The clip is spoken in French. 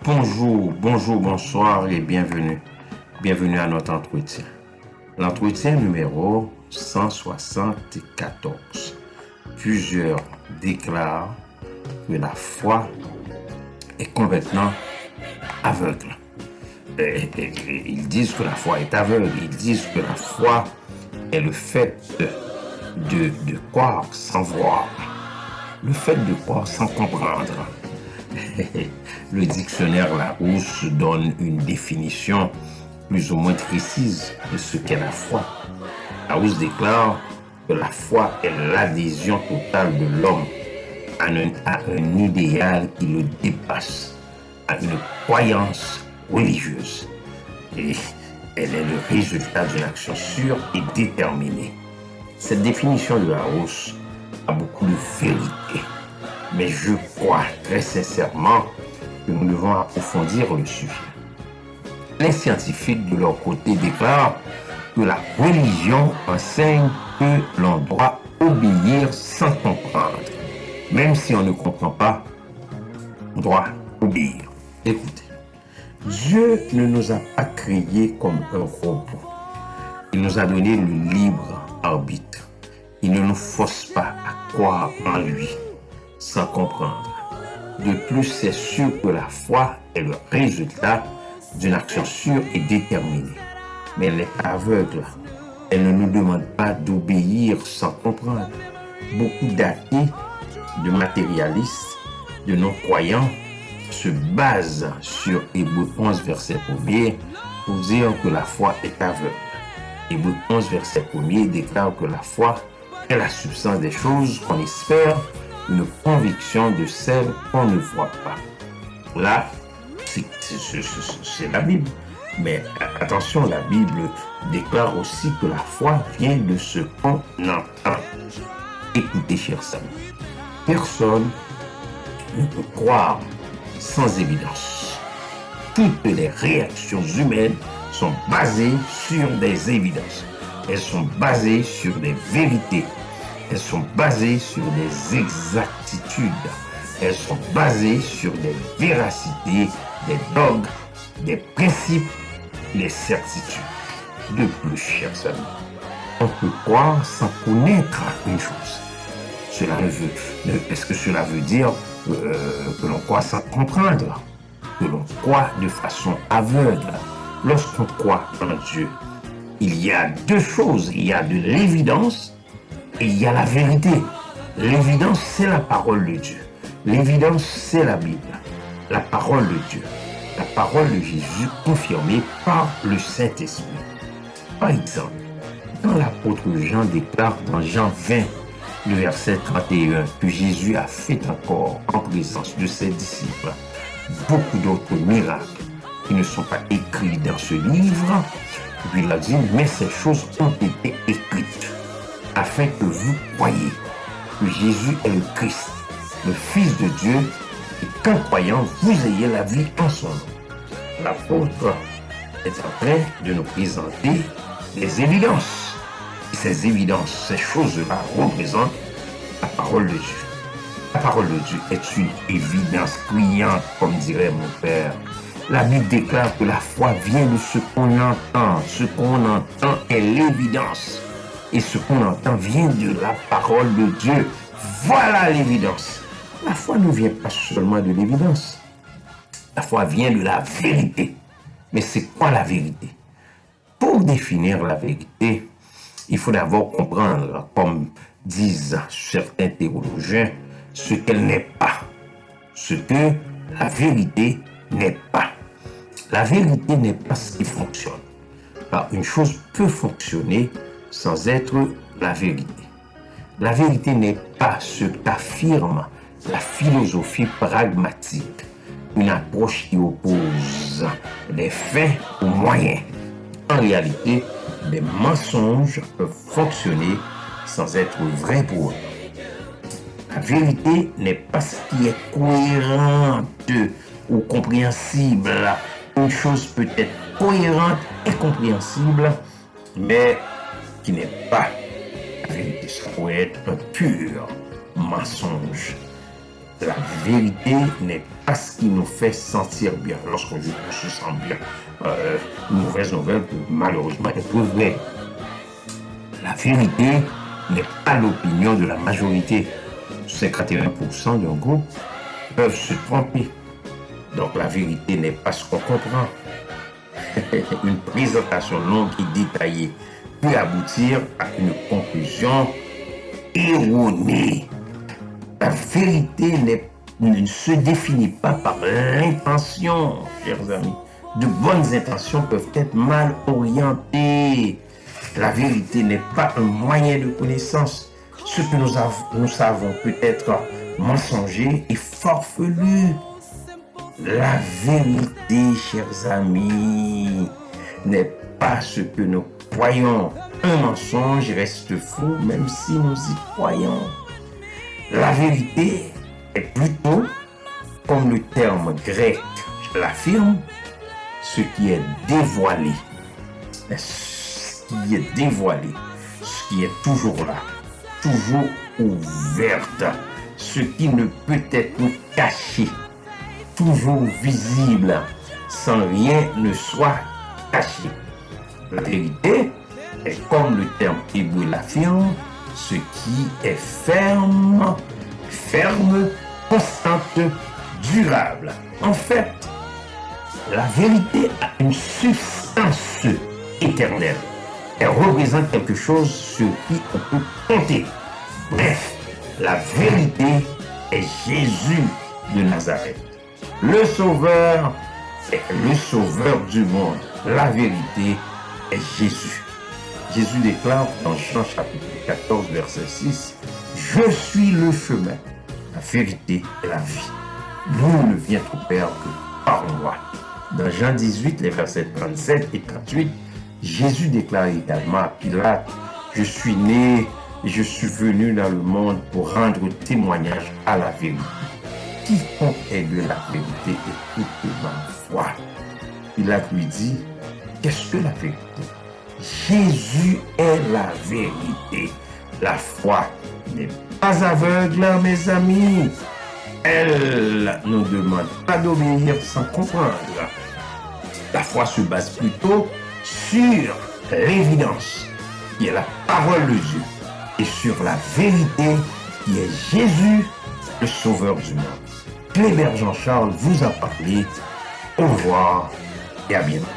Bonjour, bonsoir et bienvenue. Bienvenue à notre entretien. L'entretien numéro 174. Plusieurs déclarent que la foi est complètement aveugle. Ils disent que la foi est aveugle. Ils disent que la foi est le fait de croire sans voir. Le fait de croire sans comprendre. Le dictionnaire Larousse donne une définition plus ou moins précise de ce qu'est la foi. Larousse déclare que la foi est l'adhésion totale de l'homme à un idéal qui le dépasse, à une croyance religieuse. Et elle est le résultat d'une action sûre et déterminée. Cette définition de Larousse a beaucoup de vérité. Mais je crois très sincèrement que nous devons approfondir le sujet. Les scientifiques, de leur côté, déclarent que la religion enseigne que l'on doit obéir sans comprendre. Même si on ne comprend pas, on doit obéir. Écoutez, Dieu ne nous a pas créés comme un robot. Il nous a donné le libre arbitre. Il ne nous force pas à croire en lui sans comprendre. De plus, c'est sûr que la foi est le résultat d'une action sûre et déterminée. Mais elle est aveugle. Elle ne nous demande pas d'obéir sans comprendre. Beaucoup d'athées, de matérialistes, de non-croyants se basent sur Hébreux 11, verset 1er pour dire que la foi est aveugle. Hébreux 11, verset 1er déclare que la foi est la substance des choses qu'on espère, une conviction de celle qu'on ne voit pas. Là, c'est la Bible. Mais attention, la Bible déclare aussi que la foi vient de ce qu'on entend. Écoutez, chers amis, personne ne peut croire sans évidence. Toutes les réactions humaines sont basées sur des évidences. Elles sont basées sur des vérités. Elles sont basées sur des exactitudes. Elles sont basées sur des véracités, des dogmes, des principes, des certitudes. De plus, chers amis, on peut croire sans connaître une chose. Est-ce que cela veut dire que l'on croit sans comprendre? Que l'on croit de façon aveugle? Lorsqu'on croit en Dieu, il y a deux choses. Il y a de l'évidence et il y a la vérité. L'évidence, c'est la parole de Dieu. L'évidence, c'est la Bible. La parole de Dieu. La parole de Jésus confirmée par le Saint-Esprit. Par exemple, quand l'apôtre Jean déclare dans Jean 20, le verset 31, que Jésus a fait encore en présence de ses disciples beaucoup d'autres miracles qui ne sont pas écrits dans ce livre, puis il a dit, mais ces choses ont été écrites afin que vous croyiez que Jésus est le Christ, le Fils de Dieu, et qu'en croyant, vous ayez la vie en son nom. L'apôtre est en train de nous présenter des évidences. Et ces évidences, ces choses-là représentent la parole de Dieu. La parole de Dieu est une évidence criante, comme dirait mon père. La Bible déclare que la foi vient de ce qu'on entend. Ce qu'on entend est l'évidence. Et ce qu'on entend vient de la parole de Dieu. Voilà l'évidence. La foi ne vient pas seulement de l'évidence. La foi vient de la vérité. Mais c'est quoi la vérité? Pour définir la vérité, il faut d'abord comprendre, comme disent certains théologiens, ce qu'elle n'est pas. Ce que la vérité n'est pas. La vérité n'est pas ce qui fonctionne. Car une chose peut fonctionner sans être la vérité. La vérité n'est pas ce qu'affirme la philosophie pragmatique, une approche qui oppose les faits aux moyens. En réalité, des mensonges peuvent fonctionner sans être vrais pour eux. La vérité n'est pas ce qui est cohérent ou compréhensible. Une chose peut être cohérente et compréhensible, mais qui n'est pas la vérité. Ça pourrait être un pur mensonge. La vérité n'est pas ce qui nous fait sentir bien. Lorsqu'on se sent bien, une mauvaise nouvelle peut malheureusement être vraie. La vérité n'est pas l'opinion de la majorité. 51% d'un groupe peuvent se tromper. Donc la vérité n'est pas ce qu'on comprend. Une présentation longue et détaillée peut aboutir à une conclusion erronée. La vérité ne se définit pas par l'intention, chers amis. De bonnes intentions peuvent être mal orientées. La vérité n'est pas un moyen de connaissance. Ce que nous savons peut être mensonger et farfelu. La vérité, chers amis, n'est pas ce que nous croyons. Un mensonge reste faux même si nous y croyons. La vérité est plutôt, comme le terme grec l'affirme, ce qui est dévoilé. Ce qui est dévoilé, ce qui est toujours là, toujours ouverte, ce qui ne peut être caché, toujours visible, sans rien ne soit caché. La vérité est, comme le terme hébreu l'affirme, ce qui est ferme, constante, durable. En fait, la vérité a une substance éternelle. Elle représente quelque chose sur qui on peut compter. Bref, la vérité est Jésus de Nazareth. Le Sauveur est le Sauveur du monde. La vérité est Jésus. Jésus déclare dans Jean chapitre 14, verset 6, « Je suis le chemin, la vérité et la vie. Nul ne vient au Père que par moi. » Dans Jean 18, les versets 37 et 38, Jésus déclare également à Pilate, « Je suis né et je suis venu dans le monde pour rendre témoignage à la vérité. Quiconque est de la vérité écoute ma voix. » Pilate lui dit, « Qu'est-ce que la vérité ? » Jésus est la vérité. La foi n'est pas aveugle, mes amis. Elle ne demande pas d'obéir sans comprendre. La foi se base plutôt sur l'évidence, qui est la parole de Dieu, et sur la vérité, qui est Jésus, le Sauveur du monde. Kléber Jean-Charles vous a parlé. Au revoir et à bientôt.